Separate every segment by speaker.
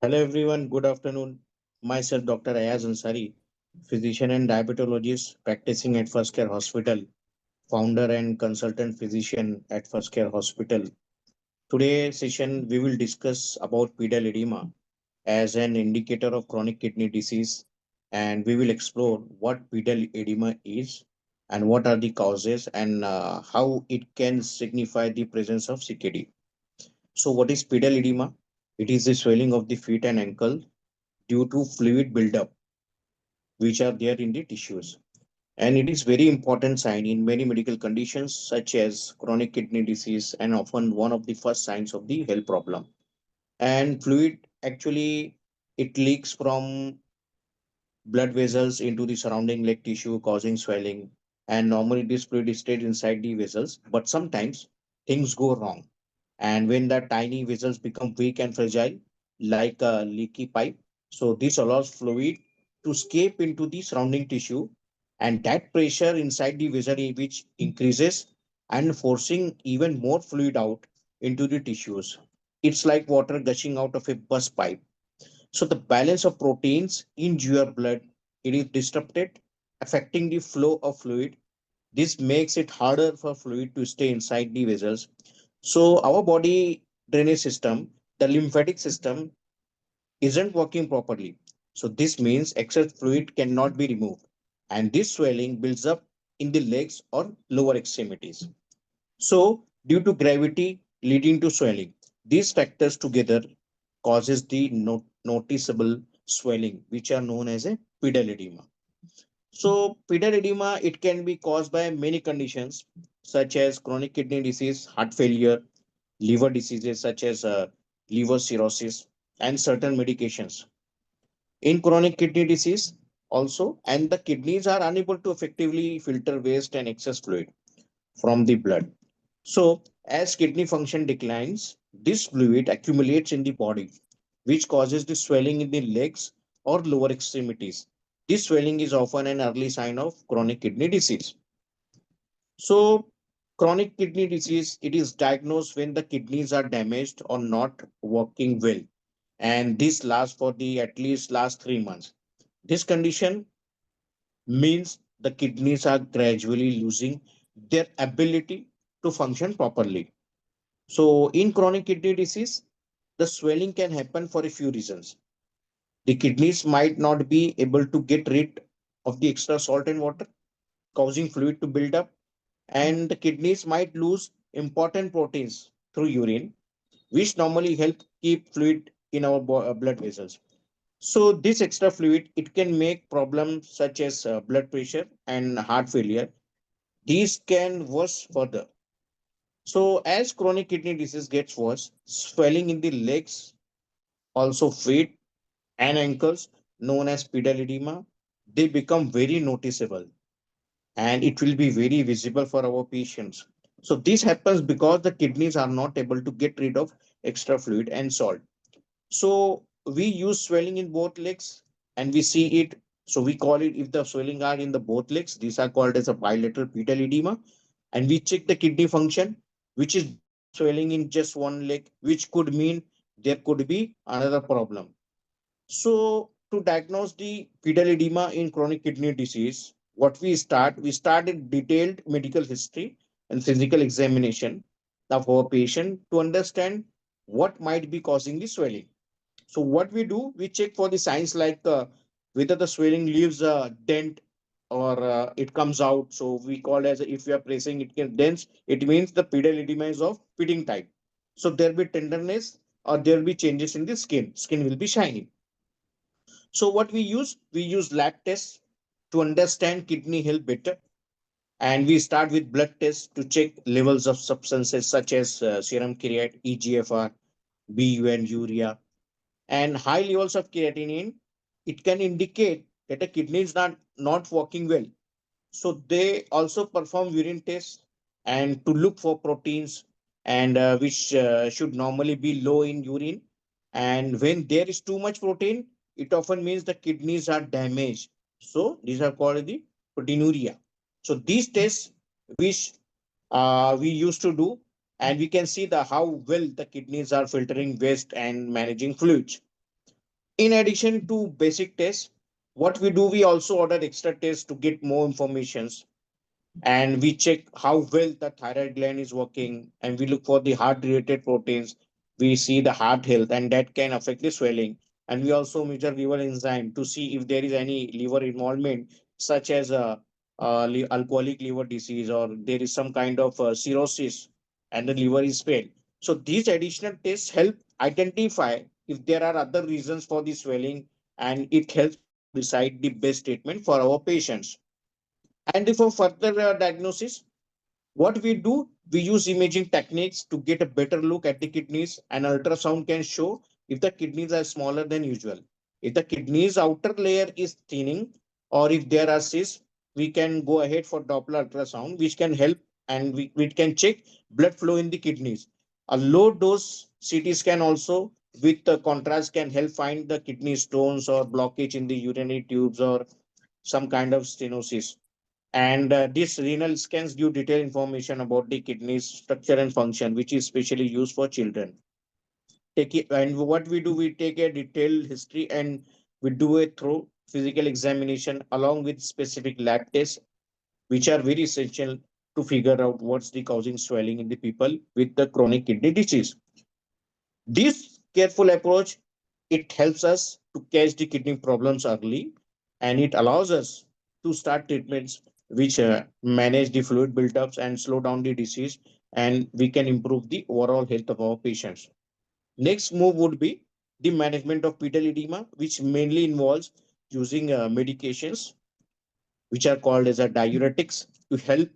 Speaker 1: Hello everyone, good afternoon. Myself Dr. Ayaz Ansari, physician and diabetologist practicing at First Care Hospital, founder and consultant physician at First Care Hospital. Today session we will discuss about pedal edema as an indicator of chronic kidney disease, and we will explore what pedal edema is and what are the causes and how it can signify the presence of CKD. So what is pedal edema? It is the swelling of the feet and ankle due to fluid buildup which are there in the tissues. And it is very important sign in many medical conditions such as chronic kidney disease and often one of the first signs of the health problem. And fluid actually it leaks from blood vessels into the surrounding leg tissue causing swelling. And normally this fluid stays inside the vessels, but sometimes things go wrong. And when the tiny vessels become weak and fragile, like a leaky pipe, so this allows fluid to escape into the surrounding tissue, and that pressure inside the vessel which increases and forcing even more fluid out into the tissues. It's like water gushing out of a burst pipe. So the balance of proteins in your blood it is disrupted, affecting the flow of fluid. This makes it harder for fluid to stay inside the vessels. So our body drainage system, the lymphatic system, isn't working properly. So this means excess fluid cannot be removed, and this swelling builds up in the legs or lower extremities. So due to gravity leading to swelling, these factors together causes the noticeable swelling, which are known as a pedal edema. So pedal edema it can be caused by many conditions such as chronic kidney disease, heart failure, liver diseases such as liver cirrhosis, and certain medications. In chronic kidney disease, also, and the kidneys are unable to effectively filter waste and excess fluid from the blood. So, as kidney function declines, this fluid accumulates in the body, which causes the swelling in the legs or lower extremities. This swelling is often an early sign of chronic kidney disease. So, chronic kidney disease, it is diagnosed when the kidneys are damaged or not working well, and this lasts for the at least last 3 months. This condition means the kidneys are gradually losing their ability to function properly. So, in chronic kidney disease, the swelling can happen for a few reasons. The kidneys might not be able to get rid of the extra salt and water, causing fluid to build up, and the kidneys might lose important proteins through urine, which normally help keep fluid in our blood vessels. So this extra fluid, it can make problems such as blood pressure and heart failure. These can worse further. So as chronic kidney disease gets worse, swelling in the legs, also feet and ankles, known as pedal edema, they become very noticeable and it will be very visible for our patients. So this happens because the kidneys are not able to get rid of extra fluid and salt. So we use swelling in both legs and we see it. So we call it if the swelling are in the both legs, these are called as a bilateral pedal edema. And we check the kidney function, which is swelling in just one leg, which could mean there could be another problem. So to diagnose the pedal edema in chronic kidney disease, what we start a detailed medical history and physical examination of our patient to understand what might be causing the swelling. So what we do, we check for the signs like whether the swelling leaves a dent or it comes out. So we call as if we are pressing it can dense, it means the pedal edema is of pitting type. So there will be tenderness or there will be changes in the skin. Skin will be shiny. So what we use lab tests to understand kidney health better. And we start with blood tests to check levels of substances such as serum creatinine, EGFR, BUN, urea, and high levels of creatinine, it can indicate that a kidney is not working well. So they also perform urine tests and to look for proteins and which should normally be low in urine. And when there is too much protein, it often means the kidneys are damaged. So these are called the proteinuria. So these tests which we used to do, and we can see the how well the kidneys are filtering waste and managing fluids. In addition to basic tests, what we do, we also order extra tests to get more informations, and we check how well the thyroid gland is working, and we look for the heart related proteins. We see the heart health, and that can affect the swelling. And we also measure liver enzyme to see if there is any liver involvement, such as alcoholic liver disease, or there is some kind of cirrhosis and the liver is failed. So these additional tests help identify if there are other reasons for the swelling, and it helps us to decide the best treatment for our patients. And for further diagnosis, what we do, we use imaging techniques to get a better look at the kidneys. An ultrasound can show if the kidneys are smaller than usual. If the kidneys outer layer is thinning, or if there are cysts, we can go ahead for Doppler ultrasound, which can help, and we can check blood flow in the kidneys. A low dose CT scan also with the contrast can help find the kidney stones or blockage in the urinary tubes or some kind of stenosis. And this renal scans give detailed information about the kidney's structure and function, which is specially used for children. Take it, and what we do, we take a detailed history and we do a thorough physical examination along with specific lab tests, which are very essential to figure out what's the causing swelling in the people with the chronic kidney disease. This careful approach, it helps us to catch the kidney problems early, and it allows us to start treatments which manage the fluid buildups and slow down the disease, and we can improve the overall health of our patients. Next move would be the management of pedal edema, which mainly involves using medications which are called as a diuretics to help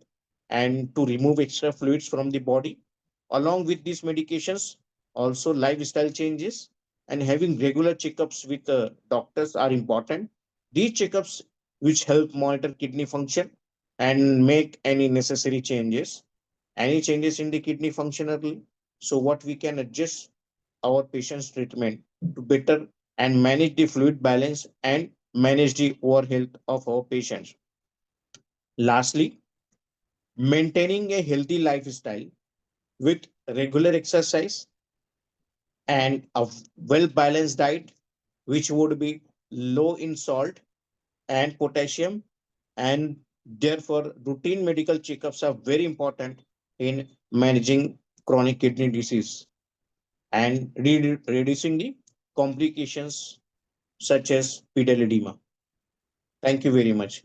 Speaker 1: and to remove extra fluids from the body. Along with these medications, also lifestyle changes and having regular checkups with doctors are important. These checkups which help monitor kidney function and make any necessary changes, any changes in the kidney function early. So what we can adjust our patient's treatment to better and manage the fluid balance and manage the overall health of our patients. Lastly, maintaining a healthy lifestyle with regular exercise and a well balanced diet, which would be low in salt and potassium, and therefore, routine medical checkups are very important in managing chronic kidney disease and reducing the complications such as pedal edema. Thank you very much.